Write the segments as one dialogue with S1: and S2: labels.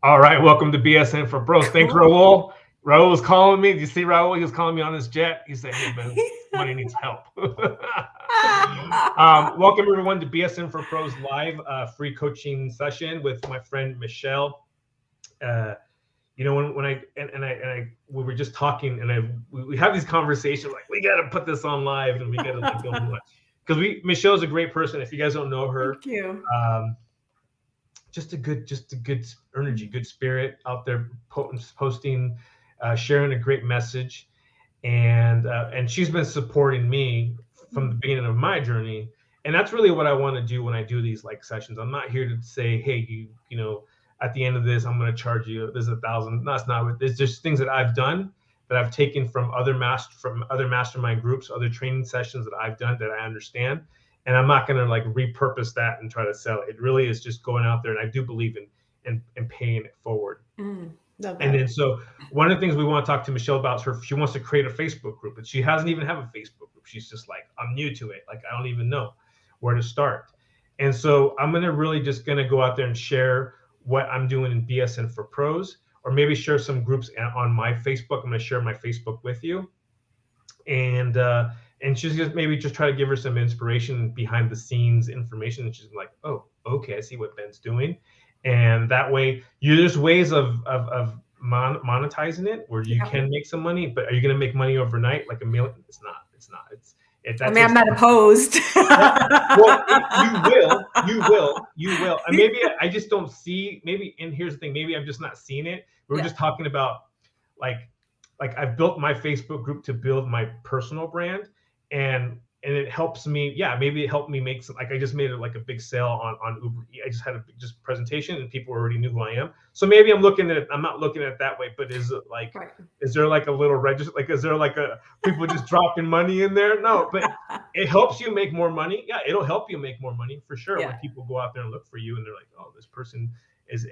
S1: All right, welcome to BSN4PROS. Thanks,
S2: Cool.
S1: Raul. Raul was calling me. Did you see Raul? He was calling me on his jet. He said, "Hey, man, somebody needs help." Welcome everyone to BSN4PROS live free coaching session with my friend Michelle. When I we were just talking, and we have these conversations like we got to put this on live, and we got to like go because Michelle's a great person. If you guys don't know her,
S2: Thank you.
S1: just a good energy, good spirit out there posting, sharing a great message, and she's been supporting me from the beginning of my journey, and that's really what I want to do when I do these like sessions. I'm not here to say, hey, you know, at the end of this, I'm going to charge you. There's $1,000. No, that's not what. There's just things that I've done that I've taken from other mastermind groups, other training sessions that I've done that I understand. And I'm not going to like repurpose that and try to sell it. It really is just going out there, and I do believe in paying it forward. And then so one of the things we want to talk to Michelle about is she wants to create a Facebook group, but she hasn't even have a Facebook group. She's just like, I'm new to it. Like, I don't even know where to start. And so I'm going to really just going to go out there and share what I'm doing in BSN4PROS, or maybe share some groups on my Facebook. I'm going to share my Facebook with you. And she's just try to give her some inspiration, behind the scenes information. And she's like, oh, okay, I see what Ben's doing. And that way, there's ways of monetizing it where you can make some money, but are you going to make money overnight? Like $1 million? It's not.
S2: I'm not opposed.
S1: Well, you will. And maybe I just don't see, and here's the thing, maybe I'm just not seeing it. We're just talking about like I've built my Facebook group to build my personal brand, and it helps me. Yeah, maybe it helped me make some, like I just made it like a big sale on Uber. I just had a big presentation, and people already knew who I am. So maybe I'm not looking at it that way, but is it like, is there like a little register? Like, is there like people just dropping money in there? No, but it helps you make more money. Yeah, it'll help you make more money for sure. When people go out there and look for you, and they're like, oh, this person is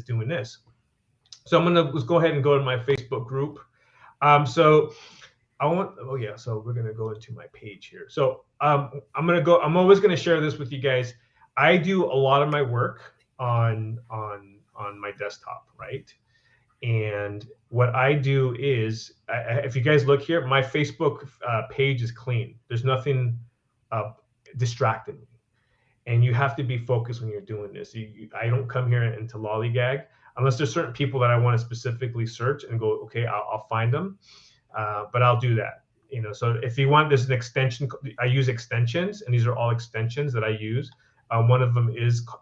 S1: doing this. So I'm gonna just go ahead and go to my Facebook group. So we're gonna go into my page here. So I'm always gonna share this with you guys. I do a lot of my work on my desktop, right? And what I do is, if you guys look here, my Facebook page is clean. There's nothing distracting me. And you have to be focused when you're doing this. I don't come here and to lollygag, unless there's certain people that I want to specifically search and go, okay, I'll find them. But I'll do that. So if you want, there's an extension. I use extensions, and these are all extensions that I use. One of them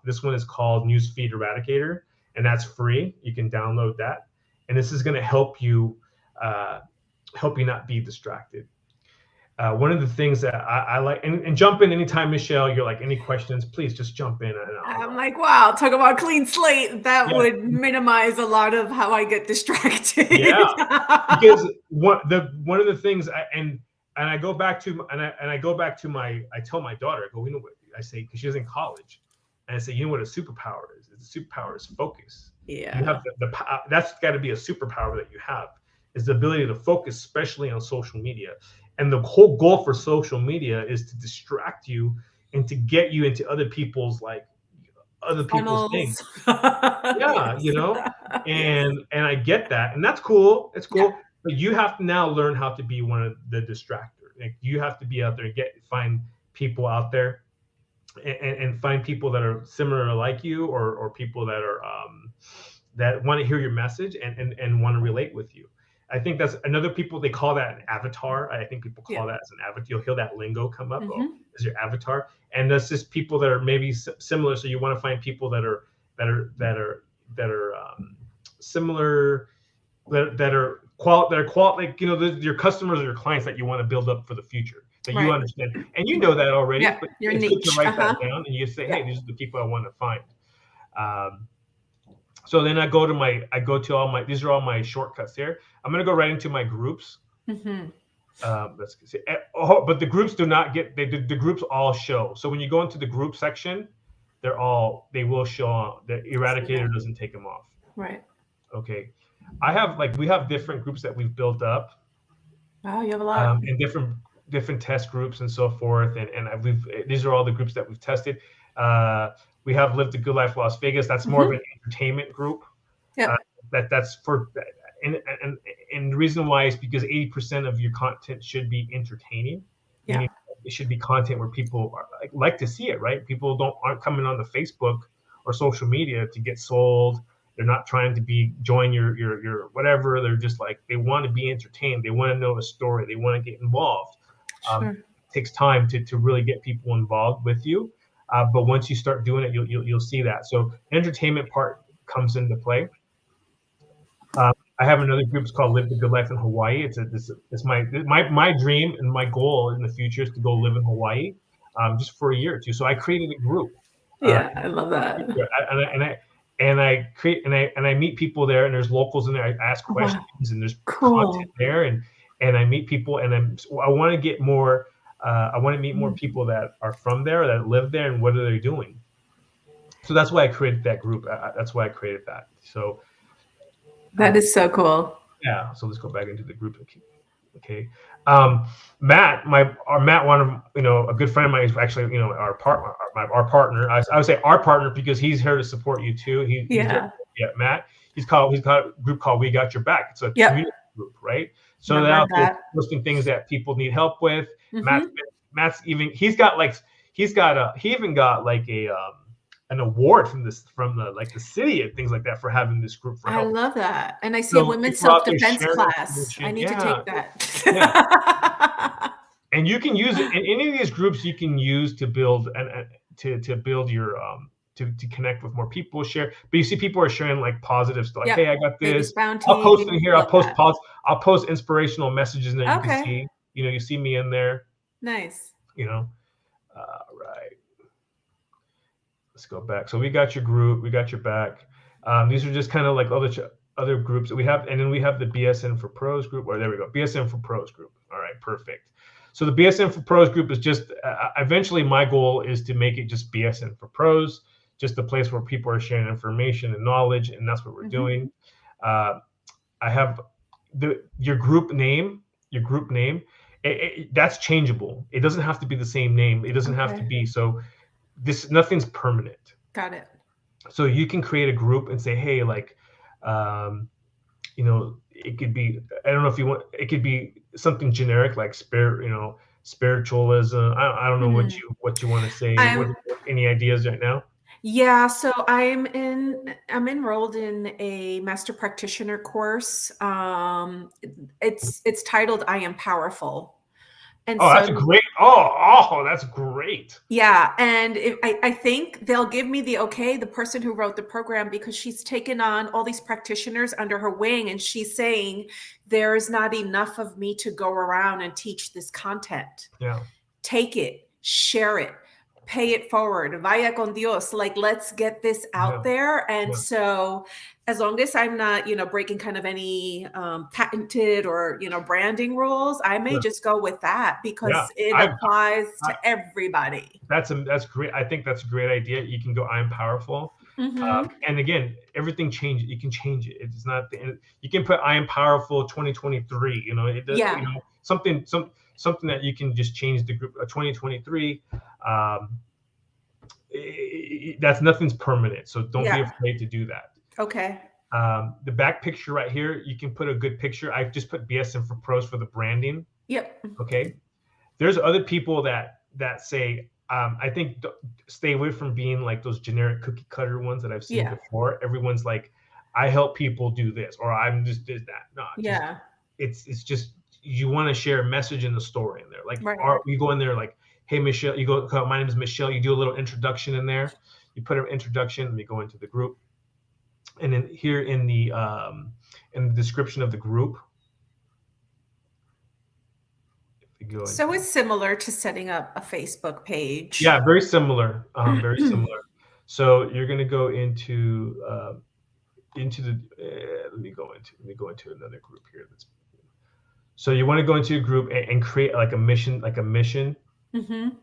S1: this one is called Newsfeed Eradicator, and that's free. You can download that, and this is going to help you not be distracted. One of the things that I like, and jump in anytime, Michelle, you're like, any questions, please just jump in.
S2: I'm like, wow, talk about clean slate. That would minimize a lot of how I get distracted.
S1: Yeah, because one of the things, I go back to, I tell my daughter, I go, you know what I say, because she's in college, and I say, you know what a superpower is? The superpower is focus.
S2: Yeah,
S1: you have that's got to be a superpower that you have, is the ability to focus, especially on social media. And the whole goal for social media is to distract you and to get you into other people's things. Yeah, and I get that, and that's cool. It's cool, but you have to now learn how to be one of the distractors. Like, you have to be out there and find people out there, and find people that are similar like you, or people that are that want to hear your message and want to relate with you. I think that's another people, they call that an avatar. I think people call that as an avatar. You'll hear that lingo come up. Oh, is your avatar? And that's just people that are maybe similar. So you want to find people that are similar, that are like, your customers or your clients that you want to build up for the future, that you understand, and you know that already. But it's good to write that down, and you say, hey, these are the people I want to find. So then I go to all my, these are all my shortcuts here. I'm going to go right into my groups. Let's see. But the groups do not get, the groups all show. So when you go into the group section, they will show. The Eradicator doesn't take them off.
S2: Right.
S1: Okay. We have different groups that we've built up.
S2: Wow, you have a lot.
S1: And different test groups and so forth. And these are all the groups that we've tested. We have Live the Good Life Las Vegas. That's more of an entertainment group.
S2: Yep.
S1: That's for and and the reason why is because 80% of your content should be entertaining,
S2: Yeah.
S1: meaning it should be content where people like to see it, right? People aren't coming on the Facebook or social media to get sold. They're not trying to join your whatever. They're just like they want to be entertained. They want to know a story. They want to get involved.
S2: Sure.
S1: It takes time to really get people involved with you, but once you start doing it, you'll see that. So entertainment part comes into play. I have another group. It's called Live the Good Life in Hawaii. It's my dream and my goal in the future is to go live in Hawaii, just for a year or two. So I created a group.
S2: Yeah, I love that.
S1: And I meet people there, and there's locals in there. I ask questions,
S2: Wow.
S1: and there's
S2: Cool.
S1: content there, and I meet people, and I want to get more. I want to meet more people that are from there, that live there, and what are they doing. So that's why I created that group. That's why I created that. So.
S2: That is so cool.
S1: Yeah. So let's go back into the group. Okay. Matt, one of a good friend of mine is actually our partner. I would say our partner because he's here to support you too. Matt. He's got a group called We Got Your Back. It's a community group, right? So they're out there posting things that people need help with. Matt's even he even got like an award from the city and things like that for having this group for help.
S2: I love that. And I see a women's self-defense class. I need to take that.
S1: Yeah. And you can use it in any of these groups. You can use to build to build your to connect with more people, share. But you see people are sharing like positive stuff, like, hey, I got this. I'll post in here. I'll post inspirational messages in there. You can see, you see me in there.
S2: Nice.
S1: Right. Let's go back. So we got your group. We got your back. These are just kind of like other groups that we have. And then we have the BSN4PROS group. Or there we go. BSN4PROS group. All right. Perfect. So the BSN4PROS group is just eventually my goal is to make it just BSN4PROS, just a place where people are sharing information and knowledge. And that's what we're doing. I have your group name. That's changeable. It doesn't have to be the same name. It doesn't have to be. So nothing's permanent.
S2: Got it.
S1: So you can create a group and say, hey, like, it could be, I don't know if you want, it could be something generic like spiritualism. I don't know what you want to say. Any ideas right now?
S2: Yeah, so I'm enrolled in a master practitioner course. It's titled I Am Powerful. And
S1: that's great. That's great.
S2: Yeah. And I think they'll give me the okay, the person who wrote the program, because she's taken on all these practitioners under her wing. And she's saying, there's not enough of me to go around and teach this content.
S1: Yeah.
S2: Take it, share it, pay it forward. Vaya con Dios. Like, let's get this out there. And so as long as I'm not, breaking kind of any patented or, branding rules, I may just go with that because it applies to everybody.
S1: That's great. I think that's a great idea. You can go, I'm powerful. And again, everything changes. You can change it. It's not the end. You can put I am powerful 2023, it does, something that you can just change the group 2023. That's nothing's permanent. So don't be afraid to do that.
S2: Okay.
S1: The back picture right here, you can put a good picture. I've just put BSN4PROS for the branding.
S2: Yep.
S1: Okay. There's other people that say, I think stay away from being like those generic cookie cutter ones that I've seen before. Everyone's like, I help people do this, or I'm just did that. No, it's just you want to share a message in the story in there. Like you go in there like, hey Michelle, you go, my name is Michelle. You do a little introduction in there. You put an introduction, and you go into the group. And then here in the description of the group.
S2: So it's similar to setting up a Facebook page.
S1: Yeah, very similar. Very similar. So you're going to go into the. Let me go into another group here. So you want to go into a group and create like a mission. And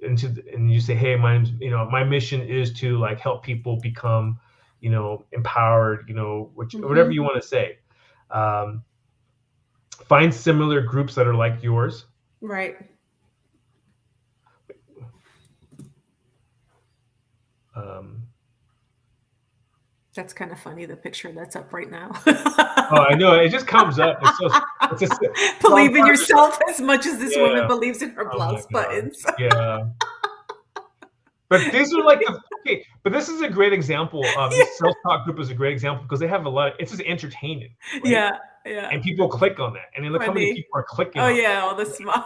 S1: you say, hey, my mission is to like help people become, empowered. Whatever you want to say. Find similar groups that are like yours.
S2: Right. That's kind of funny, the picture that's up right now.
S1: Oh, I know. It just comes up. It's so it's a
S2: Believe in yourself as much as this woman
S1: Yeah.
S2: believes in her
S1: Oh my
S2: blouse
S1: God.
S2: buttons.
S1: Yeah. But these are like okay, but this is a great example. This self-talk group is a great example because they have a lot of it's just entertaining, right?
S2: Yeah, yeah.
S1: And people click on that. And then look how many
S2: Funny.
S1: people are clicking
S2: Oh
S1: on
S2: yeah, all the small.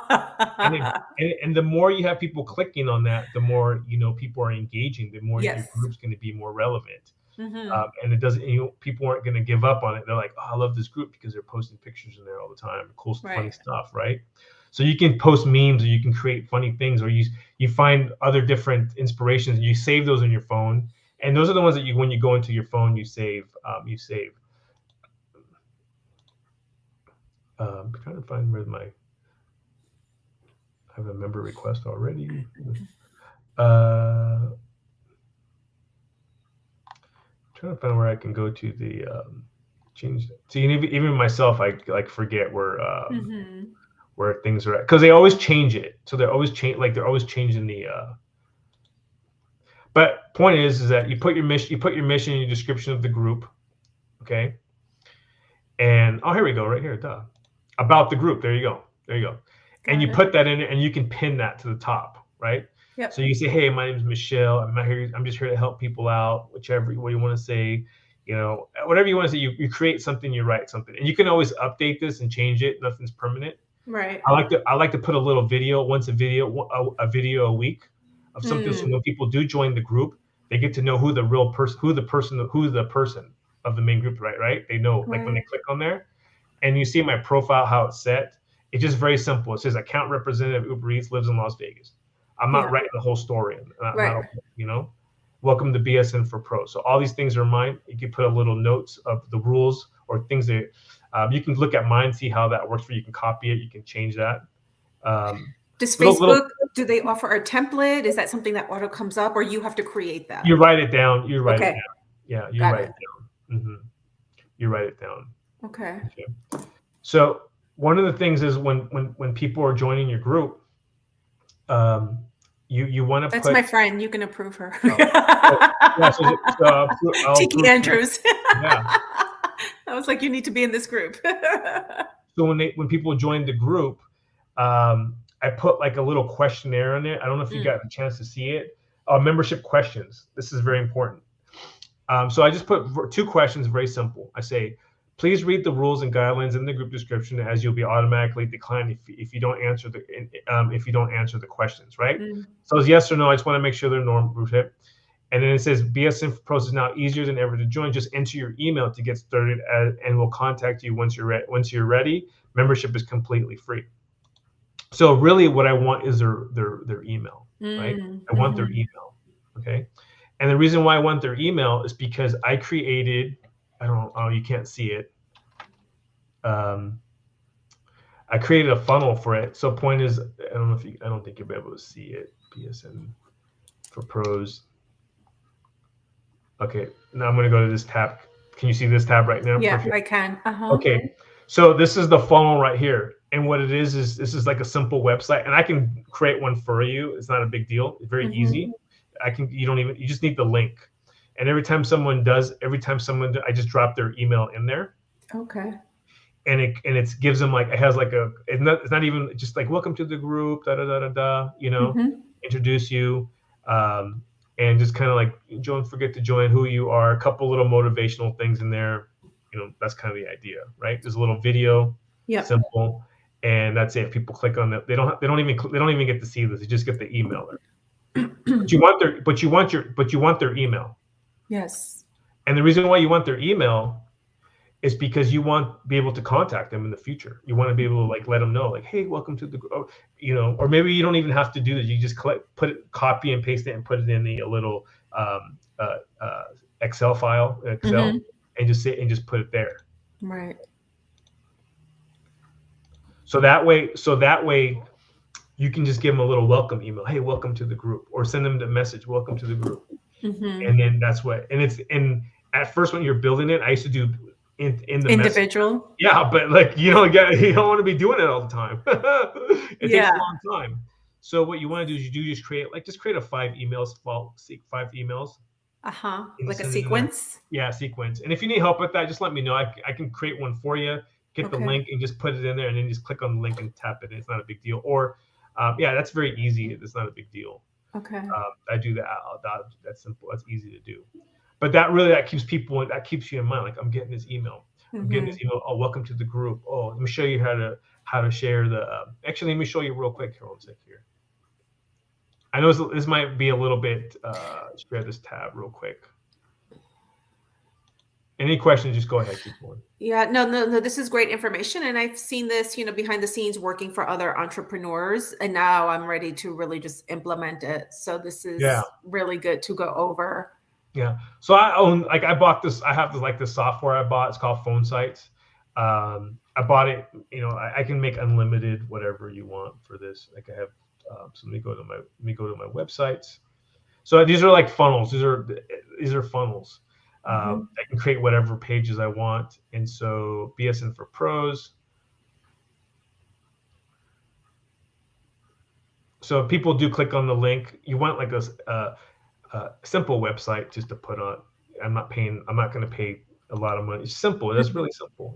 S1: and the more you have people clicking on that, the more people are engaging, the more your
S2: Yes.
S1: group's going to be more relevant.
S2: Mhm.
S1: And it doesn't, people aren't going to give up on it. They're like, oh, I love this group because they're posting pictures in there all the time, cool, funny
S2: Right.
S1: stuff, right? So you can post memes, or you can create funny things, or you find other different inspirations, and you save those in your phone. And those are the ones that when you go into your phone, you save. I'm trying to find where I have a member request already. Trying to find where I can go to the change. See, even myself, I like forget where things are at because they always change it. So they're always they're always changing the. But point is that you put your mission in your description of the group, okay? And oh, here we go, right here, duh. About the group. There you go. And you put that in, and you can pin that to the top, right?
S2: Yep.
S1: So you say, "Hey, my name is Michelle. I'm just here to help people out. Whichever what you want to say, whatever you want to say. You create something, you write something, and you can always update this and change it. Nothing's permanent.
S2: Right.
S1: I like to put a little video, a video a week of something. So when people do join the group, they get to know who the person of the main group, right? They know, like when they click on there, and you see my profile, how it's set. It's just very simple. It says account representative Uber Eats, lives in Las Vegas. I'm not writing the whole story. Welcome to BSN4PROS. So all these things are mine. You can put a little notes of the rules or things that you can look at mine, see how that works for you. You can copy it. You can change that.
S2: Does Facebook, do they offer a template? Is that something that auto comes up, or you have to create that?
S1: You write it down. Yeah, you write it down. Mm-hmm. You write it down.
S2: Okay.
S1: So one of the things is when people are joining your group, you want to
S2: That's
S1: put.
S2: my friend. You can approve her. Tiki Andrews.
S1: Yeah.
S2: I was like, you need to be in this group.
S1: So when people join the group, I put like a little questionnaire in there. I don't know if you got a chance to see it. Membership questions. This is very important. So I just put 2 questions, very simple. I say, please read the rules and guidelines in the group description, as you'll be automatically declined if you don't answer the questions, right? So it's yes or no. I just want to make sure they're normal. And then it says BSN4PROS is now easier than ever to join. Just enter your email to get started, and we'll contact you once you're ready. Membership is completely free. So really, what I want is their email, right? I want their email, okay? And the reason why I want their email is because I created. You can't see it. I created a funnel for it. So point is, I don't think you'll be able to see it. BSN4PROS. Okay, now I'm going to go to this tab. Can you see this tab right now?
S2: Yeah,
S1: Perfect.
S2: I can.
S1: Okay, so this is the funnel right here. And what it is this is like a simple website, and I can create one for you. It's not a big deal. It's very easy. You just need the link. And every time someone, I just drop their email in there.
S2: Okay.
S1: And it gives them it's not even just like, welcome to the group, introduce you, and just kind of like, don't forget to join, who you are, a couple little motivational things in there. That's kind of the idea, right? There's a little video, simple, and that's it. If people click on that, they don't even get to see this. They just get the email there. But you want their email.
S2: Yes.
S1: And the reason why you want their email is because you want to be able to contact them in the future. You want to be able to let them know, hey, welcome to the group, or maybe you don't even have to do this. You just copy and paste it and put it in a little Excel file, and just put it there.
S2: Right. So
S1: that way you can just give them a little welcome email. Hey, welcome to the group, or send them the message, welcome to the group. And then that's what, and at first when you're building it, I used to do in the
S2: individual
S1: message. Yeah, but you don't want to be doing it all the time. It takes a long time. So what you want to do is just create a 5 emails, 5 emails, And
S2: Like a
S1: send it in there.
S2: sequence?
S1: Yeah, sequence. And if you need help with that, just let me know. I can create one for you, get the
S2: Okay.
S1: link and just put it in there and then just click on the link and tap it. It's not a big deal. Or, yeah, that's very easy. It's not a big deal.
S2: Okay.
S1: I do that. That's simple. That's easy to do. But that keeps people, that keeps you in mind. Like, I'm getting this email. I'm getting this email. Oh, welcome to the group. Oh, let me show you how to share the. Actually, let me show you real quick here. One sec here. I know this might be a little bit. Share this tab real quick. Any questions? Just go ahead. Keep going.
S2: Yeah, no. This is great information, and I've seen this, behind the scenes working for other entrepreneurs, and now I'm ready to really just implement it. So this is really good to go over.
S1: Yeah. So I bought this. I have this software I bought. It's called Phone Sites. I bought it. I can make unlimited whatever you want for this. Like I have. So let me go to my websites. So these are like funnels. These are funnels. I can create whatever pages I want. And so BSN4PROS. So if people do click on the link, you want like a simple website just to put on. I'm not going to pay a lot of money. It's simple. That's really simple,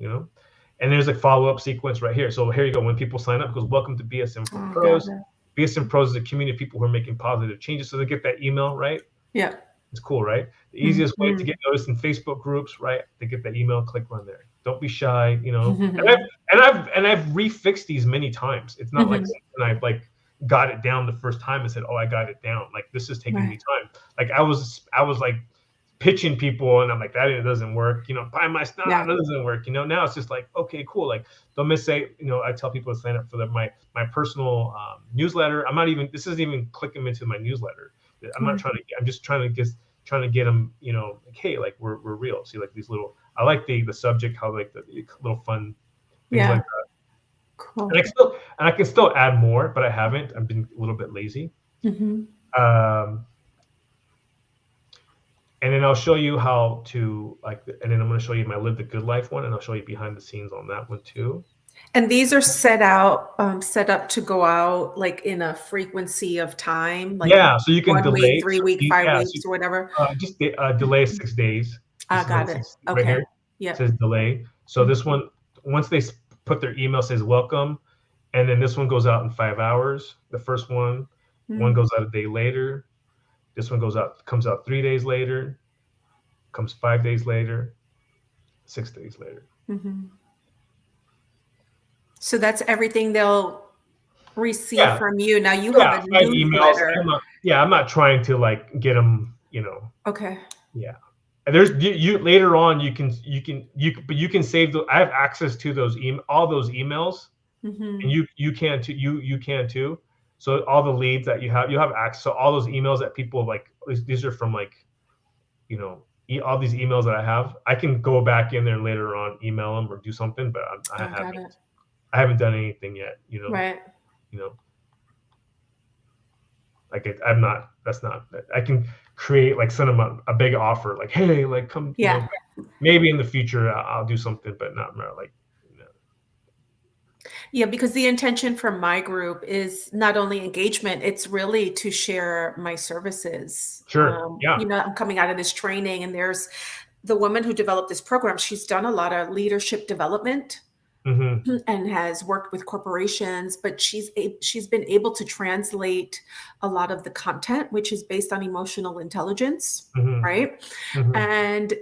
S1: And there's a follow-up sequence right here. So here you go. When people sign up, it goes, welcome to BSN4PROS. BSN4PROS is a community of people who are making positive changes. So they get that email, right?
S2: Yeah.
S1: It's cool, right? The easiest way to get noticed in Facebook groups, right? They get that email, click on there. Don't be shy, And I've refixed these many times. It's not like I've got it down the first time and said, oh, I got it down. Like, this is taking me time. Like I was like pitching people and I'm like, that doesn't work. Buy my stuff. That doesn't work. Now it's just like, okay, cool. Like don't miss I tell people to sign up for my personal newsletter. This isn't even clicking into my newsletter. I'm not trying to. I'm just trying to get them. Like, hey, like we're real. See, like these little. I like the subject. How like the little fun things like that.
S2: Cool.
S1: And I can still add more, but I haven't. I've been a little bit lazy. And then I'll show you how to and then I'm going to show you my Live the Good Life one, and I'll show you behind the scenes on that one too.
S2: And these are set up to go out like in a frequency of time, like
S1: so you can
S2: 1
S1: delay
S2: week, 3 weeks, 5 weeks, or whatever.
S1: Just delay 6 days.
S2: Got it. Okay.
S1: Right here, it says delay. So this one, once they put their email, says welcome, and then this one goes out in 5 hours. The first one goes out a day later. This one comes out 3 days later, comes 5 days later, 6 days later.
S2: So that's everything they'll receive from you. Now you have a newsletter.
S1: I'm not trying to get them,
S2: Okay.
S1: Yeah. And there's you later on you can save I have access to all those emails, and you can too. You can too. So all the leads that you have access to all those emails that people these are from all these emails that I have. I can go back in there and later on email them or do something, but I haven't done anything yet,
S2: Right.
S1: I'm not. That's not. I can create send them a big offer, hey, come.
S2: Yeah.
S1: Maybe in the future I'll do something, but not
S2: Yeah, because the intention for my group is not only engagement, it's really to share my services.
S1: Sure.
S2: I'm coming out of this training, and there's the woman who developed this program. She's done a lot of leadership development. And has worked with corporations, but she's been able to translate a lot of the content, which is based on emotional intelligence, right? And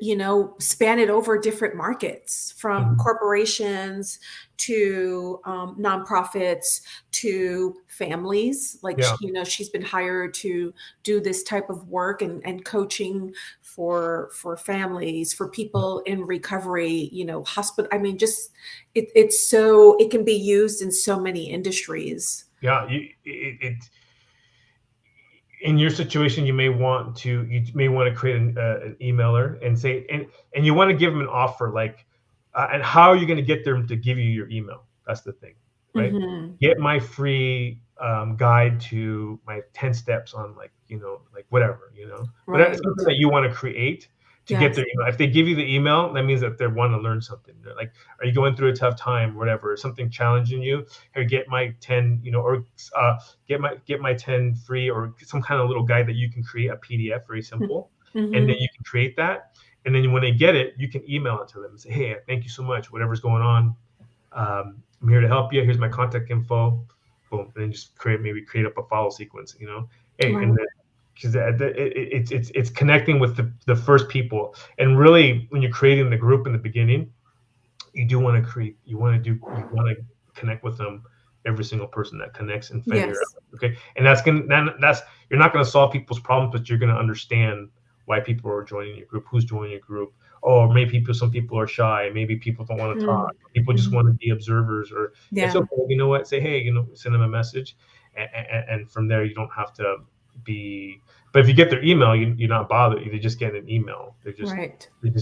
S2: span it over different markets, from corporations to nonprofits to families. She's been hired to do this type of work and coaching for families, for people in recovery, hospital. I mean, just it can be used in so many industries.
S1: Yeah, in your situation, you may want to create an emailer and say, and you want to give them an offer, and how are you going to get them to give you your email? That's the thing, right? Get my free guide to my 10 steps on whatever, whatever something that you want to create to get their email. If they give you the email, that means that they want to learn something. They're like, are you going through a tough time, whatever, something challenging you? Here, get my 10, or get my 10 free, or some kind of little guide that you can create, a PDF, very simple. and then you can create that. And then when they get it, you can email it to them and say, hey, thank you so much. Whatever's going on, I'm here to help you. Here's my contact info. Boom. And then just create up a follow sequence, Hey,
S2: Right.
S1: and then because it's connecting with the first people. And really, when you're creating the group in the beginning, you want to connect with them, every single person that connects, and figure out, okay. And you're not going to solve people's problems, but you're going to understand why people are joining your group, who's joining your group. Or maybe some people are shy, maybe people don't want to talk, people just want to be observers, or it's okay. You know what? Say, hey, send them a message, and from there you don't have to be. But if you get their email, you're not bothered. They just get an email. They just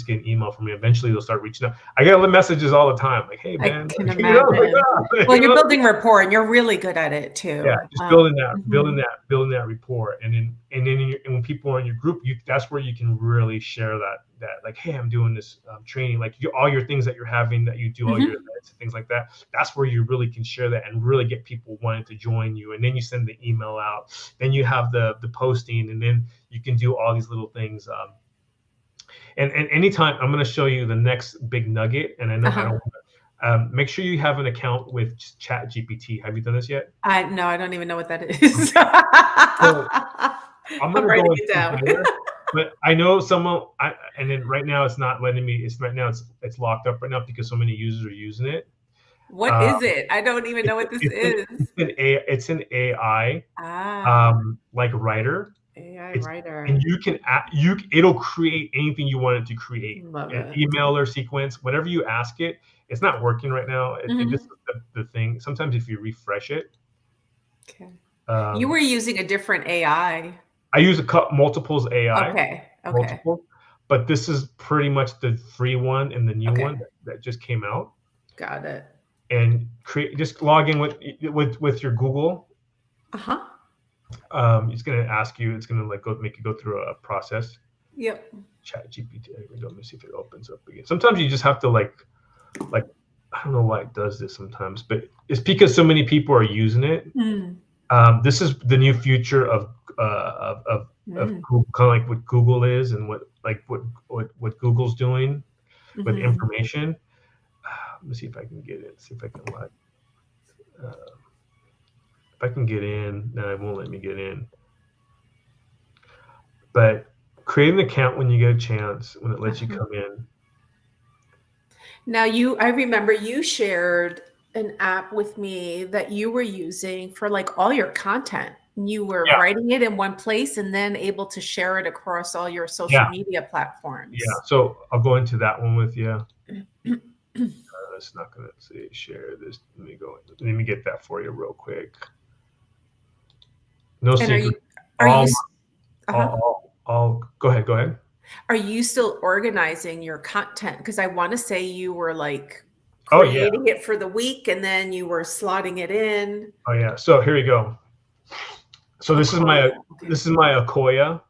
S1: get an email from me. Eventually, they'll start reaching out. I get messages all the time, like, "Hey, man."
S2: I can imagine. Well, you're building rapport, and you're really good at it too.
S1: Yeah, just building that rapport, and when people are in your group, that's where you can really share that like, hey, I'm doing this training, like all your things that you're having, that you do, all your events and things like that. That's where you really can share that and really get people wanting to join you. And then you send the email out, then you have the posting, and then you can do all these little things. And anytime, I'm going to show you the next big nugget, and I know make sure you have an account with ChatGPT. Have you done this yet?
S2: No, I don't even know what that is.
S1: So, I'm writing it down. But I know someone, and then right now it's not letting me. It's locked up right now because so many users are using it.
S2: What is it? I don't even know what this is.
S1: It's an AI, like writer.
S2: AI writer.
S1: And it'll create anything you want it to create. An email or sequence, whatever you ask it. It's not working right now. It just the thing. Sometimes if you refresh it.
S2: Okay. You were using a different AI.
S1: I use multiples AI.
S2: Okay.
S1: Multiple, but this is pretty much the free one and the new one that just came out.
S2: Got it.
S1: And just log in with your Google. It's gonna ask you. It's gonna make you go through a process.
S2: Yep.
S1: ChatGPT. Let me see if it opens up again. Sometimes you just have to like I don't know why it does this sometimes, but it's because so many people are using it. This is the new future of Google, kind of like what Google is, and what Google's doing with information. Let me see if I can get it. See if I can if I can get in. No, it won't let me get in. But create an account when you get a chance, when it lets you come in.
S2: Now I remember you shared an app with me that you were using for all your content. You were writing it in one place and then able to share it across all your social media platforms.
S1: Yeah, so I'll go into that one with you. It's not going to say share this. Let me get that for you real quick. No secret. Go ahead.
S2: Are you still organizing your content? Because I want to say you were creating it for the week, and then you were slotting it in.
S1: Oh yeah. So here you go. So this is my Akoya.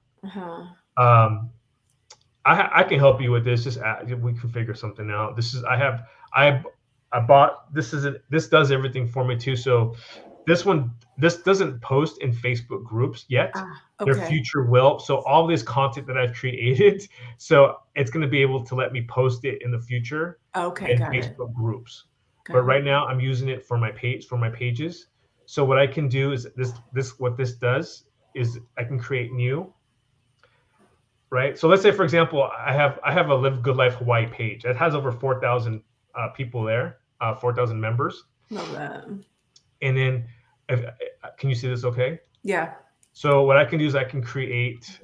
S1: I can help you with this. We can figure something out. This does everything for me too. So this doesn't post in Facebook groups yet. Their future will. So all this content that I've created, so it's going to be able to let me post it in the future in Facebook groups. But right now I'm using it for my pages. So what I can do is what this does is I can create new. Right. So let's say, for example, I have a Live Good Life Hawaii page. It has over 4,000 people there, 4,000 members.
S2: Love that.
S1: And then, can you see this? Okay.
S2: Yeah.
S1: So what I can do is I can create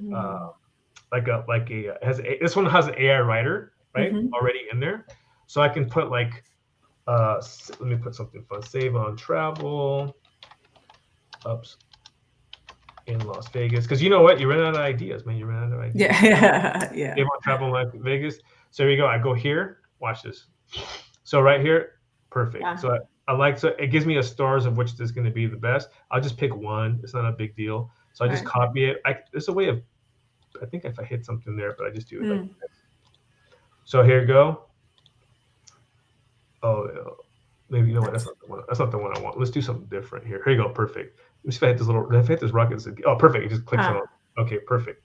S1: this one has an AI writer, right, already in there. So I can put let me put something fun. Save on travel. Oops. In Las Vegas, because you know what, you run out of ideas, man. You run out of ideas.
S2: Yeah.
S1: They want to travel in Las Vegas. So here you go. I go here. Watch this. So right here, perfect. So so it gives me a stars of which is going to be the best. I'll just pick one. It's not a big deal. So I just copy it. There's a way of, I think if I hit something there, but I just do it like this. So here you go. Oh, maybe, you know what? That's not the one I want. Let's do something different here. Here you go. Perfect. Let me see if I hit this rocket. Oh, perfect. It just clicks on it. Okay, perfect.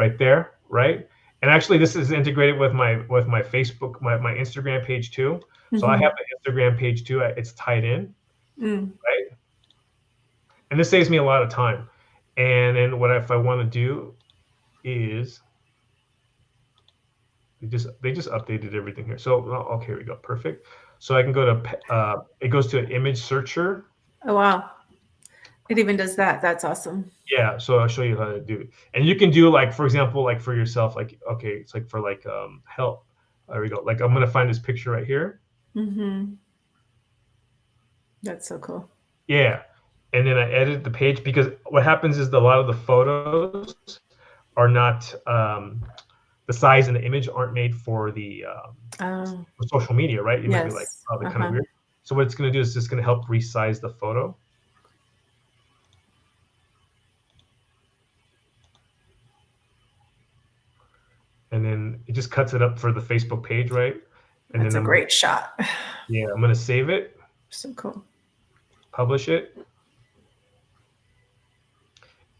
S1: right there, right? And actually, this is integrated with my Facebook, my Instagram page too. So I have an Instagram page too. It's tied in, right? And this saves me a lot of time. And then what if I want to do is they just updated everything here. So okay, here we go, perfect. So I can go to it goes to an image searcher.
S2: Oh wow, it even does that. That's awesome.
S1: Yeah, so I'll show you how to do it. And you can do like, for example, like for yourself, like okay, it's like for like help. There we go. Like I'm gonna find this picture right here.
S2: That's so cool.
S1: Yeah, and then I edit the page because what happens is a lot of the photos are not the size and the image aren't made for the for social media, right? You might be like, oh, they're kind of weird. So what it's going to do is just going to help resize the photo. And then it just cuts it up for the Facebook page, right? And
S2: that's
S1: then
S2: a great shot.
S1: Yeah, I'm going to save it.
S2: So cool.
S1: Publish it.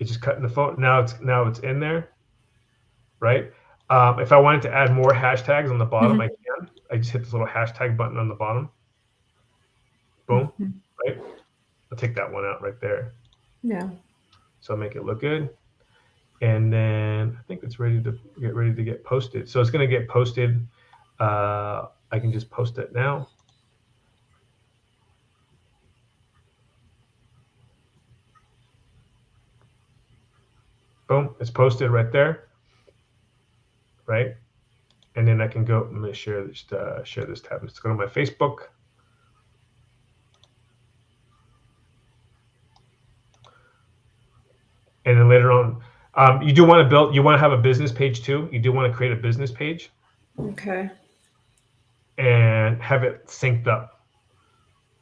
S1: It's just cutting the photo. Now it's in there, right? If I wanted to add more hashtags on the bottom, I can. I just hit this little hashtag button on the bottom. Boom, right? I'll take that one out right there.
S2: Yeah.
S1: So I'll make it look good. And then I think it's ready to get posted. So it's going to get posted. I can just post it now. Boom, it's posted right there, right? And then I can go, I'm going to share this tab. Let's go to my Facebook. And then later on, you want to have a business page too. You do want to create a business page.
S2: Okay.
S1: And have it synced up.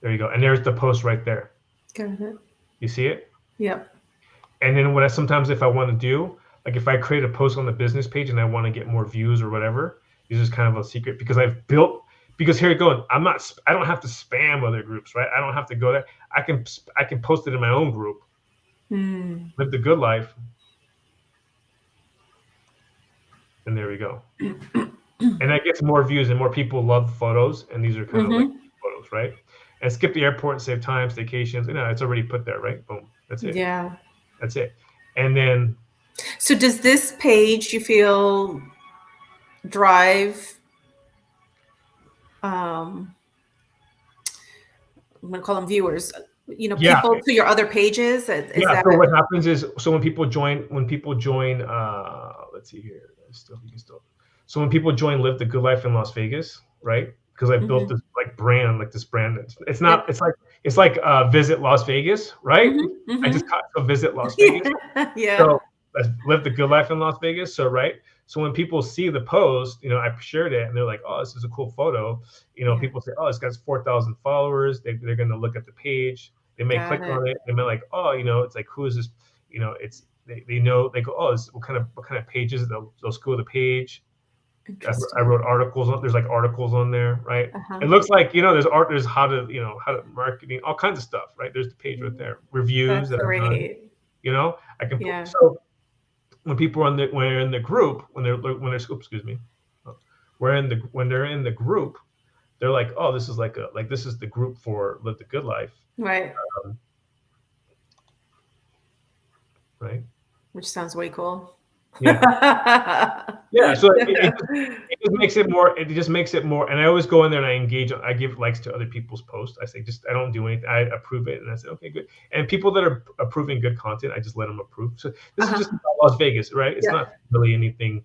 S1: There you go. And there's the post right there.
S2: Got it.
S1: You see it?
S2: Yep.
S1: And then sometimes if I want to do, like if I create a post on the business page and I want to get more views or whatever, this is kind of a secret because here you go. I don't have to spam other groups, right? I don't have to go there. I can post it in my own group. Live the good life. And there we go. And that gets more views and more people love photos. And these are kind of like photos, right? And skip the airport and save time, staycations. It's already put there, right? Boom. That's it.
S2: Yeah.
S1: That's it. And then.
S2: So does this page, you feel, drive, I'm going to call them viewers, people to your other pages?
S1: So what happens is, when people join, let's see here. So when people join Live the Good Life in Las Vegas, right? Because I built this brand. It's not, it's like Visit Las Vegas, right? I just caught to Visit Las Vegas.
S2: Yeah.
S1: So let's Live the Good Life in Las Vegas. So, right. So when people see the post, I shared it and they're like, oh, this is a cool photo. People say, oh, this guy's 4,000 followers. They're going to look at the page. They may click on it. They may like, oh, it's like, who is this? It's, they know, they go, oh, what kind of pages? They'll go to the page. I wrote articles on. There's like articles on there, right? It looks like there's how to marketing, all kinds of stuff, right? There's the page right there, reviews that I've done. I can put, so when people are when they're in the group, when they're in the group, they're like, oh, this is this is the group for Live the Good Life,
S2: right?
S1: Right.
S2: Which sounds way cool.
S1: Yeah. Yeah. So it just makes it more. It just makes it more. And I always go in there and I engage. I give likes to other people's posts. I say, I don't do anything. I approve it, and I say, okay, good. And people that are approving good content, I just let them approve. So this is just about Las Vegas, right? It's not really anything.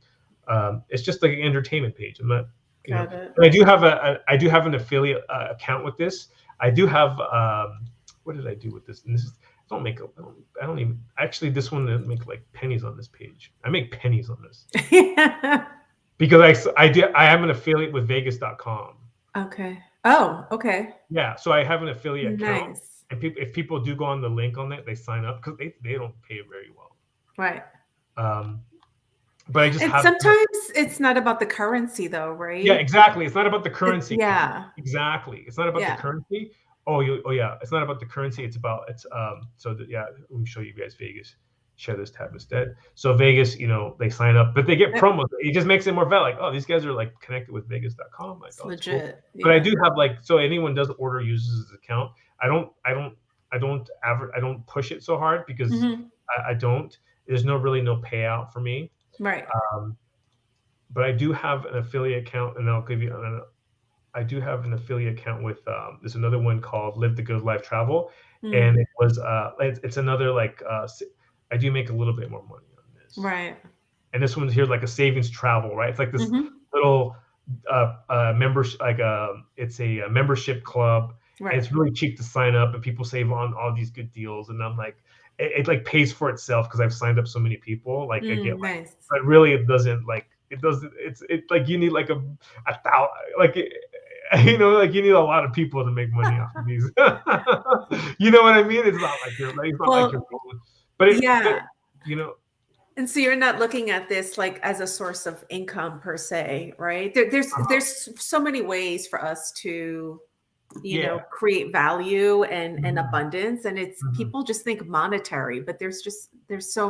S1: It's just like an entertainment page. I'm not. I do have an affiliate account with this. I do have. What did I do with this? And this is. I don't even actually, this one doesn't make like pennies on this page. I make pennies on this because I am an affiliate with Vegas.com.
S2: Okay. Oh, okay.
S1: Yeah. So I have an affiliate account.
S2: Nice.
S1: And if people do go on the link on that, they sign up because they don't pay very well.
S2: Right.
S1: But I just
S2: sometimes it's not about the currency though, right?
S1: Yeah, exactly. It's not about the currency.
S2: Exactly.
S1: It's not about the currency. Oh yeah, it's not about the currency. Let me show you guys Vegas. share this tab instead. So Vegas, they sign up, but they get promos. It just makes it more valid. Like, oh, these guys are like connected with Vegas.com. Like,
S2: It's
S1: oh, it's
S2: legit.
S1: cool.
S2: Yeah.
S1: But I do have so anyone does order uses this account. I don't push it so hard because I don't. There's really no payout for me.
S2: Right.
S1: But I do have an affiliate account, and I'll give you. I do have an affiliate account with. There's another one called Live the Good Life Travel, and it was. It's another I do make a little bit more money on this.
S2: Right.
S1: And this one's here like a savings travel, right? It's like this little membership, it's a membership club. Right. And it's really cheap to sign up, and people save on all these good deals. And I'm like, it like pays for itself because I've signed up so many people. Like I get,
S2: nice.
S1: But really it doesn't. It's like you need like a thousand, like. You need a lot of people to make money off of these. You know what I mean? It's not like but
S2: And so you're not looking at this like as a source of income per se, right? There's so many ways for us to, create value and abundance, and it's people just think monetary, but there's so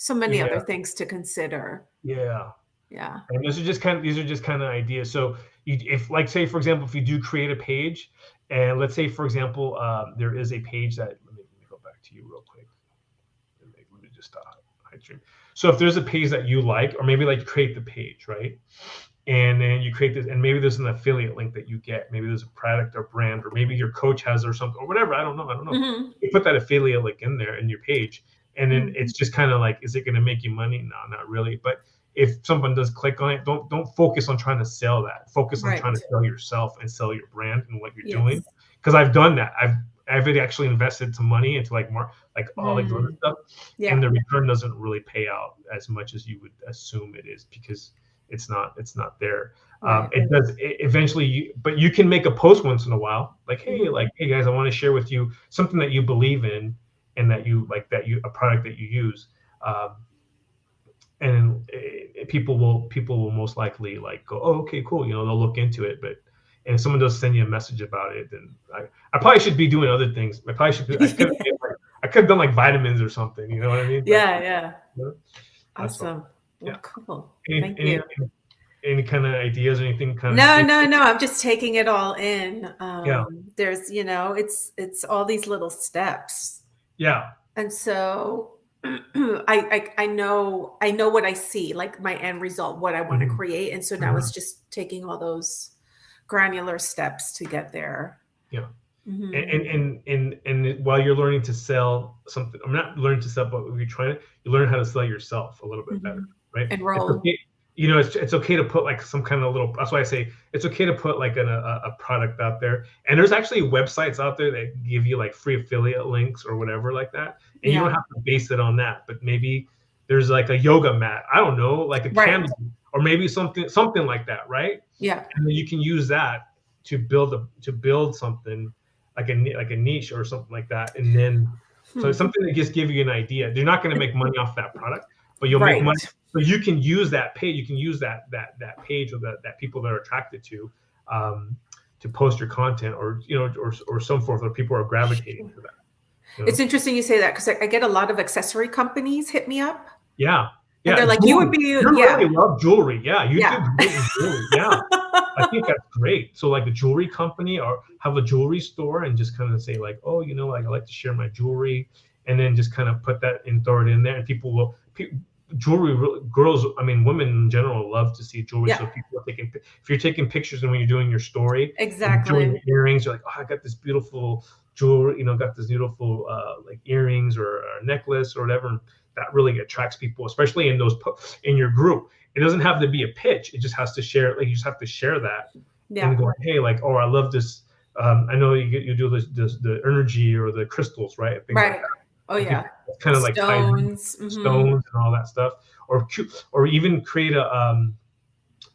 S2: many other things to consider.
S1: Yeah.
S2: Yeah.
S1: And these are just kind of ideas. So say, for example, if you do create a page, and let's say, for example, there is a page that, let me go back to you real quick. Let me just stop. So if there's a page that you like, or maybe create the page, right? And then you create this, and maybe there's an affiliate link that you get. Maybe there's a product or brand, or maybe your coach has or something, or whatever. I don't know. You put that affiliate link in there in your page, and then it's just kind of like, is it going to make you money? No, not really. But if someone does click on it, don't focus on trying to sell that. Focus on trying to sell yourself and sell your brand and what you're doing. Because I've done that. I've actually invested some money into all the other stuff, and the return doesn't really pay out as much as you would assume it is, because it's not there. It does eventually, but you can make a post once in a while, hey guys, I want to share with you something that you believe in and that you a product that you use. And people will most likely go, oh, okay, cool. They'll look into it. But and if someone does send you a message about it, then I probably should be doing other things. I could have done vitamins or something. You know what I mean?
S2: Yeah. Awesome. Well, cool. Thank you.
S1: Any kind of ideas or anything?
S2: No. I'm just taking it all in. There's, it's all these little steps.
S1: Yeah.
S2: And so I know what I see, like my end result, what I want to create. And so now it's just taking all those granular steps to get there.
S1: Yeah. And while you're learning to sell something, I'm not learning to sell, but you learn how to sell yourself a little bit better, right?
S2: And roll.
S1: It's okay to put some kind of little, that's why I say it's okay to put a product out there. And there's actually websites out there that give you free affiliate links or whatever like that. And you don't have to base it on that, but maybe there's a yoga mat, I don't know, a candle, or maybe something like that, right?
S2: Yeah.
S1: And then you can use that to build something like a niche or something like that. And then so it's something that just give you an idea. You're not going to make money off that product, but you'll make money. So you can use that page. You can use that page, or that people that are attracted to post your content, or so forth, or people are gravitating to that.
S2: It's interesting you say that, because I get a lot of accessory companies hit me up.
S1: Yeah.
S2: And they're like,
S1: jewelry.
S2: You would be.
S1: You really love jewelry. Yeah, you do great in jewelry. Yeah, I think that's great. So the jewelry company, or have a jewelry store, and just kind of say oh, I like to share my jewelry, and then just kind of put that and throw it in there, and people will. Jewelry, women in general love to see jewelry. So people are if you're taking pictures, and when you're doing your story,
S2: exactly,
S1: earrings, you're like, oh, I got this beautiful jewelry, got this beautiful earrings or a necklace or whatever. That really attracts people, especially in your group. It doesn't have to be a pitch. It just has to share. You just have to share that and go, hey, oh, I love this. I know you do the energy or the crystals, right? Things like that.
S2: Oh yeah,
S1: it's kind of
S2: stones,
S1: stones and all that stuff, or even create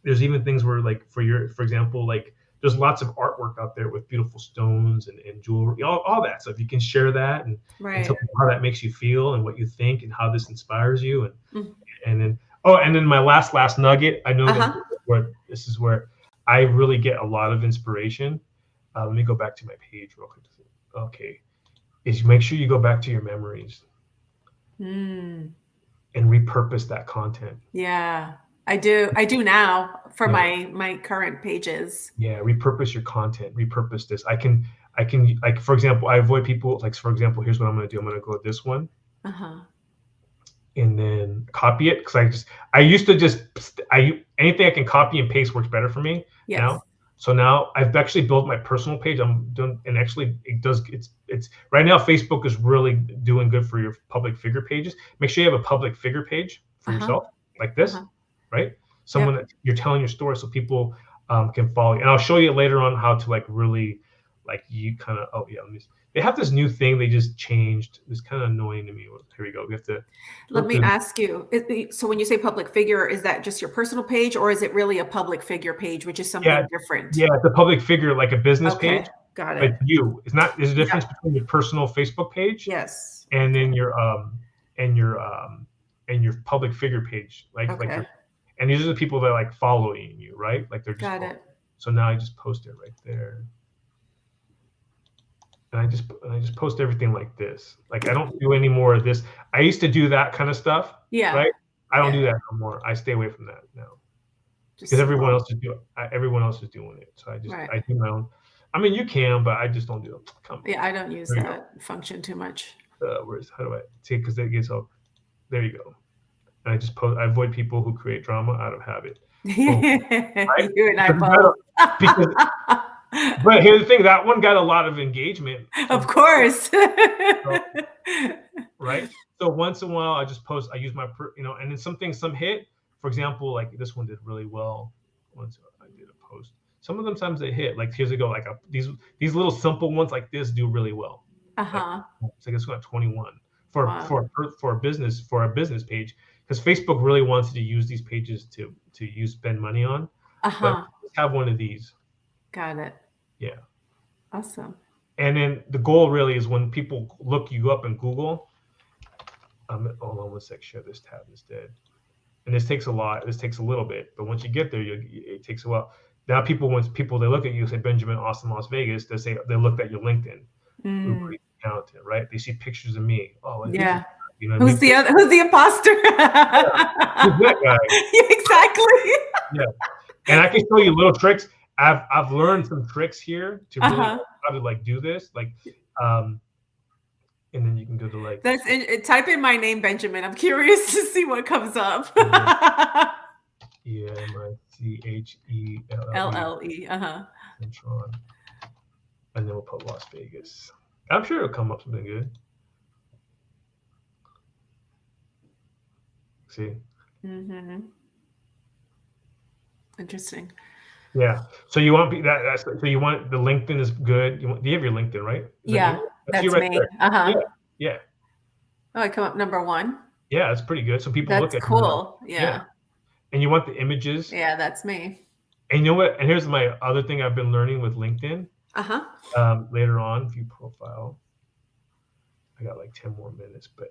S1: there's even things where for example, there's lots of artwork out there with beautiful stones and jewelry, all that stuff. You can share that and tell people how that makes you feel and what you think and how this inspires you, and then my last nugget. I know that this is where I really get a lot of inspiration. Let me go back to my page real quick. Okay. Is make sure you go back to your memories.
S2: Mm.
S1: and repurpose that content.
S2: Yeah. I do now for
S1: Yeah.
S2: my current pages.
S1: Yeah, repurpose your content. Repurpose this. I can like, for example, I avoid people like, for example, here's what I'm gonna do. I'm gonna go with this one
S2: Uh-huh.
S1: and then copy it because I used to just anything I can copy and paste works better for me
S2: Yes.
S1: now. So now I've actually built my personal page. I'm doing, and actually it does. It's right now Facebook is really doing good for your public figure pages. Make sure you have a public figure page for
S2: Uh-huh.
S1: yourself like this,
S2: Uh-huh.
S1: right? Someone
S2: Yep.
S1: that you're telling your story so people can follow you. And I'll show you later on how to like really like you kind of, oh yeah, they have this new thing they just changed. It's kind of annoying to me. Here we go. We have to go
S2: Let me
S1: through.
S2: ask you, so when you say public figure, is that just your personal page or is it really a public figure page, which is
S1: Yeah,
S2: something different?
S1: yeah, it's a public figure, like a business
S2: Okay,
S1: page,
S2: got
S1: but
S2: it.
S1: you. It's not. There's a
S2: Yeah.
S1: difference between your personal Facebook page
S2: Yes.
S1: and
S2: Okay.
S1: then and your and your public figure page, like
S2: Okay.
S1: your. And these are the people that like following you, right? Like they're just
S2: Got
S1: following.
S2: it.
S1: So now I just post it right there, and I just post everything like this. Like I don't do any more of this. I used to do that kind of stuff,
S2: Yeah.
S1: right? I don't
S2: Yeah.
S1: do that no more. I stay away from that now. Because
S2: Just slow.
S1: everyone else is doing it. So
S2: Right.
S1: I do my own. I mean, you can, but I just don't do it. Come on,
S2: Yeah, I don't use
S1: there you
S2: that function too much.
S1: go. Where's how do I see? Because it gets all. There you go. And I just post. I avoid people who create drama out of habit. Boom. Right?
S2: You and I
S1: Because,
S2: both.
S1: because but here's the thing. That one got a lot of engagement
S2: Of
S1: from
S2: course.
S1: so, right. So once in a while, I just post. I use my and then some hit. For example, like this one did really well. Once I did a post. Some of them times they hit. Like here's a go. Like these little simple ones like this do really well. Like
S2: Uh-huh.
S1: it's like it's got 21
S2: Wow.
S1: for a business page because Facebook really wants you to use these pages to spend money on. But
S2: Uh-huh.
S1: just have one of these.
S2: Got it.
S1: Yeah.
S2: Awesome.
S1: And then the goal really is when people look you up in Google. Hold on one sec. Share this tab instead. And this takes a lot. This takes a little bit, but once you get there, it takes a while. Now, once people they look at you, say Benjamin Austin, Las Vegas. They looked at your LinkedIn. Ooh,
S2: Mm.
S1: pretty talented, right? They see pictures of me. Oh, like,
S2: Yeah.
S1: you know,
S2: Who's the other? Who's the imposter?
S1: who's that guy?
S2: Exactly.
S1: Yeah, and I can show you little tricks. I've learned some tricks here to really
S2: Uh-huh.
S1: know how to like do this, like, and then you can go to like.
S2: Type in my name, Benjamin. I'm curious to see what comes up.
S1: EMICHELLE.
S2: LLE. Uh-huh.
S1: Centron. And then we'll put Las Vegas. I'm sure it'll come up something good. See?
S2: Mm-hmm. Interesting.
S1: Yeah. So you want so you want the LinkedIn is good. Do you have your LinkedIn, right? Is that
S2: Yeah,
S1: you?
S2: that's
S1: you right
S2: me.
S1: there.
S2: Uh-huh.
S1: Yeah. Yeah.
S2: Oh, I come up number 1.
S1: Yeah, that's pretty good. So people
S2: That's
S1: look at you like,
S2: cool. Yeah.
S1: And you want the images.
S2: Yeah, that's me.
S1: And you know what? And here's my other thing I've been learning with LinkedIn.
S2: Uh-huh.
S1: Later on, view profile. I got like 10 more minutes, but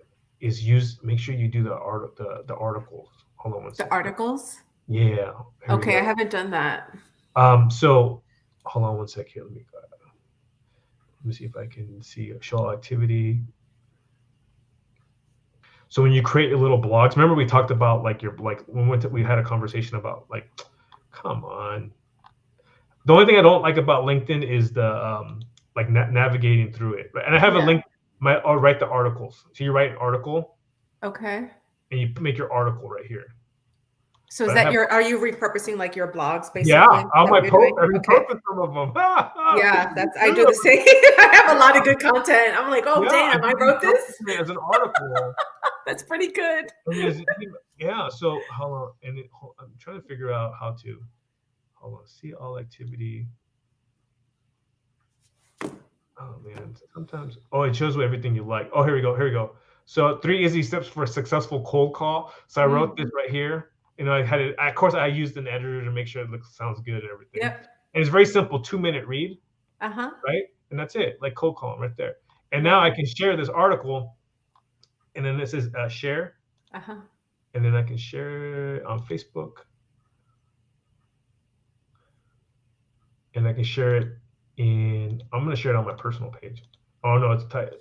S1: make sure you do the articles. Hold on one second.
S2: The articles?
S1: Yeah.
S2: Okay, I haven't done that.
S1: So hold on one sec here. Let me see if I can see show all activity. So when you create your little blogs, remember we talked about like we had a conversation about like, come on. The only thing I don't like about LinkedIn is the like navigating through it. Right? And I have a link. I'll write the articles. So you write an article.
S2: Okay.
S1: And you make your article right here.
S2: So are you repurposing like your blogs basically?
S1: Yeah, on my post, I
S2: okay.
S1: repurpose some of them.
S2: Yeah, I do the same. I have a lot of good content. I'm like, oh damn, I wrote this
S1: as an article.
S2: That's pretty good.
S1: Yeah, so hold on, I'm trying to figure out how to. Hold on, see all activity. Oh man, sometimes. Oh, it shows you everything you like. Oh, here we go. So 3 easy steps for a successful cold call. So I wrote this right here. You know, I had it. Of course, I used an editor to make sure it sounds good and everything.
S2: Yep.
S1: And it's very simple, 2-minute read.
S2: Uh-huh.
S1: Right, and that's it. Like cold call right there. And now I can share this article. And then this is share.
S2: Uh-huh.
S1: And then I can share it on Facebook. And I can share it I'm going to share it on my personal page. Oh, no, it's tight.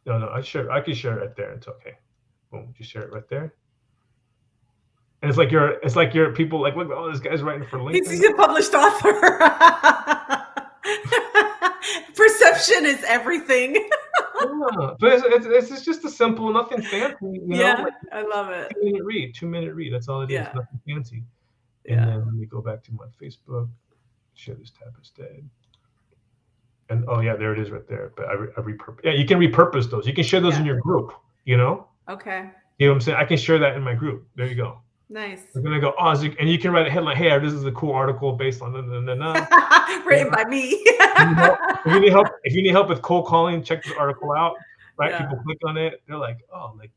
S1: No, I can share it right there. It's okay. Boom, just share it right there. And it's like you're people like, look, oh, this guy's writing for LinkedIn.
S2: He's a published author. Perception is everything.
S1: Yeah, but it's just a simple, nothing fancy,
S2: Yeah,
S1: like
S2: I love it.
S1: 2-minute read. That's all it is,
S2: Yeah.
S1: nothing fancy. And
S2: Yeah.
S1: then let me go back to my Facebook, share this tab instead. And oh yeah, there it is right there. But I repurpose. Yeah, you can repurpose those. You can share those in your group,
S2: Okay.
S1: You know what I'm saying? I can share that in my group. There you go.
S2: Nice.
S1: I'm gonna go, oh, and you can write a headline, hey, this is a cool article based on
S2: written by me.
S1: If you need help with cold calling, check this article out. Right?
S2: Yeah.
S1: People click on it, they're like, oh, like,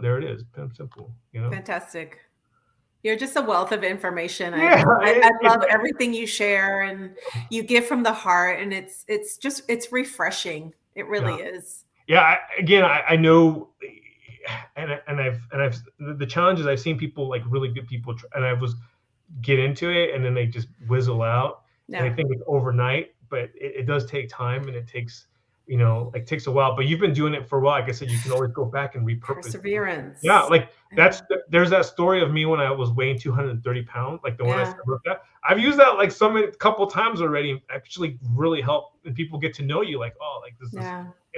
S1: there it is. Simple.
S2: Fantastic. You're just a wealth of information.
S1: Yeah,
S2: I love everything you share, and you give from the heart, and it's refreshing. It really is.
S1: Yeah. I know, and I've the challenges I've seen people, like really good people, and I was get into it and then they just whizzle out.
S2: Yeah.
S1: And I think it's overnight, but it does take time, and it takes takes a while. But you've been doing it for a while. Like I said, you can always go back and repurpose.
S2: Perseverance.
S1: Yeah, like there's that story of me when I was weighing 230 pounds, like the one I wrote that. I've used that like couple times already, and actually really helped, and people get to know you, like, oh, like this is.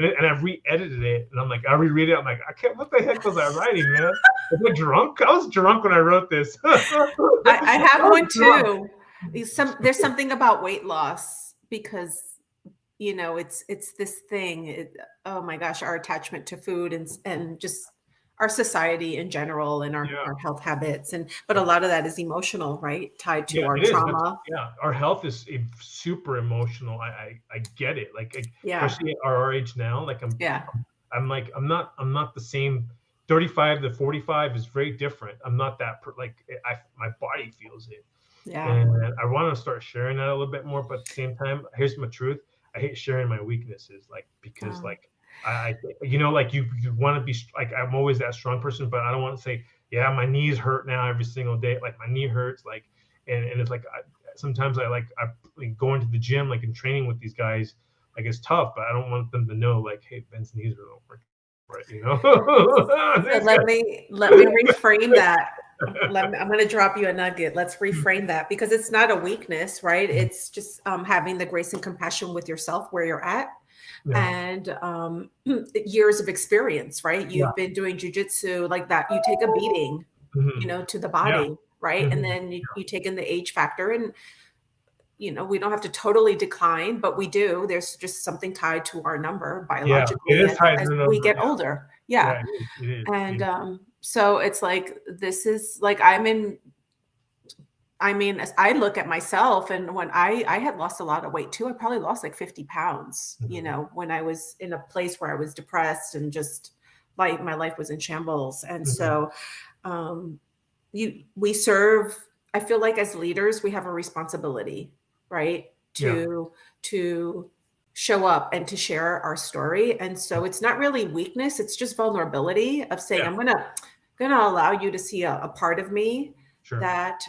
S1: And I've re-edited it, and I'm like, I reread it. I'm like, I can't. What the heck was I writing, man? Was I drunk? I was drunk when I wrote this.
S2: I have one too. There's something about weight loss, because it's this thing. Oh my gosh, our attachment to food and just our society in general, and our health habits, but a lot of that is emotional, right? Tied to our trauma.
S1: Our health is super emotional. I get it. Like, especially at our age now. Like I'm not the same. 35 to 45 is very different. I'm not that my body feels it.
S2: Yeah.
S1: And I want to start sharing that a little bit more, but at the same time, here's my truth. I hate sharing my weaknesses, because I you want to be like, I'm always that strong person, but I don't want to say, yeah, my knees hurt now every single day. Like, my knee hurts, and it's like, sometimes I going to the gym, like in training with these guys, like it's tough, but I don't want them to know, like, hey, Ben's knees are over, right?
S2: So let me reframe that. I'm going to drop you a nugget. Let's reframe that, because it's not a weakness, right? It's just having the grace and compassion with yourself where you're at. And years of experience, right? You've been doing jujitsu like that. You take a beating, to the body, right? And then you take in the age factor, and we don't have to totally decline, but we do. There's just something tied to our number biologically as we get older. Yeah.
S1: It is.
S2: And so it's like, this is like, I look at myself, and when I had lost a lot of weight too. I probably lost like 50 pounds, when I was in a place where I was depressed and just like my life was in shambles. And so we serve, I feel like as leaders, we have a responsibility, right? To show up and to share our story. And so it's not really weakness. It's just vulnerability of saying, I'm going to allow you to see a part of me that,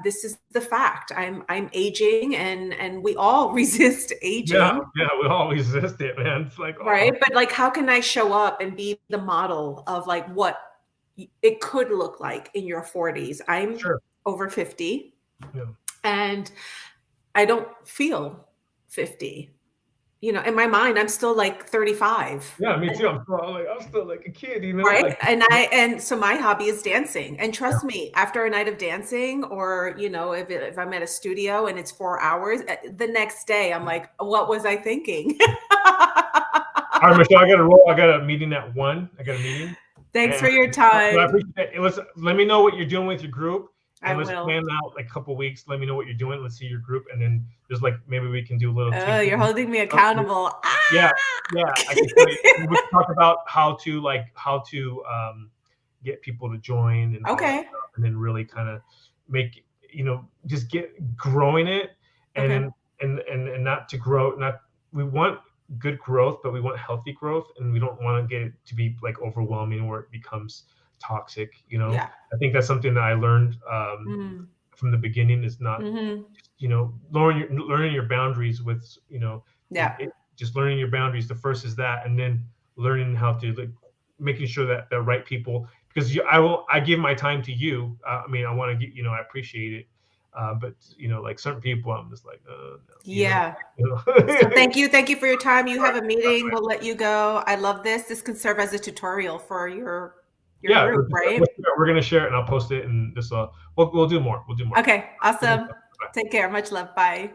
S2: this is the fact. I'm aging, and we all resist aging.
S1: Yeah, we all resist it, man. It's like,
S2: right. But like, how can I show up and be the model of like what it could look like in your 40s? I'm over 50, and I don't feel 50. In my mind, I'm still like 35.
S1: Yeah, me too. I'm still like a kid,
S2: right? And so my hobby is dancing. And trust me, after a night of dancing, or if I'm at a studio and it's 4 hours, the next day I'm like, what was I thinking?
S1: All right, Michelle, I got to roll. I got a meeting at 1. I got a meeting.
S2: Thanks for your time.
S1: I appreciate it. Let me know what you're doing with your group. And let's
S2: will.
S1: plan out like a couple weeks. Let me know what you're doing. Let's see your group, and then there's maybe we can do a little.
S2: Oh, you're holding me accountable.
S1: Yeah. I can tell you. We can talk about how to get people to join, and and then really kind of make just get growing it, and not to grow. We want good growth, but we want healthy growth, and we don't want to get it to be like overwhelming where it becomes toxic. I think that's something that I learned from the beginning, is not learning your boundaries with just learning your boundaries. The first is that, and then learning how to like making sure that the right people, because I give my time to you. I mean, I want to get, you know, I appreciate it. But you know, like certain people, I'm just like, no,
S2: Yeah.
S1: you know.
S2: So thank you for your time. You have a meeting. We'll let you go. I love this. This can serve as a tutorial for your
S1: Yeah,
S2: group, right?
S1: we're gonna share it, and I'll post it, and this we'll do more. We'll do more.
S2: Okay, awesome. Take care. Much love. Bye.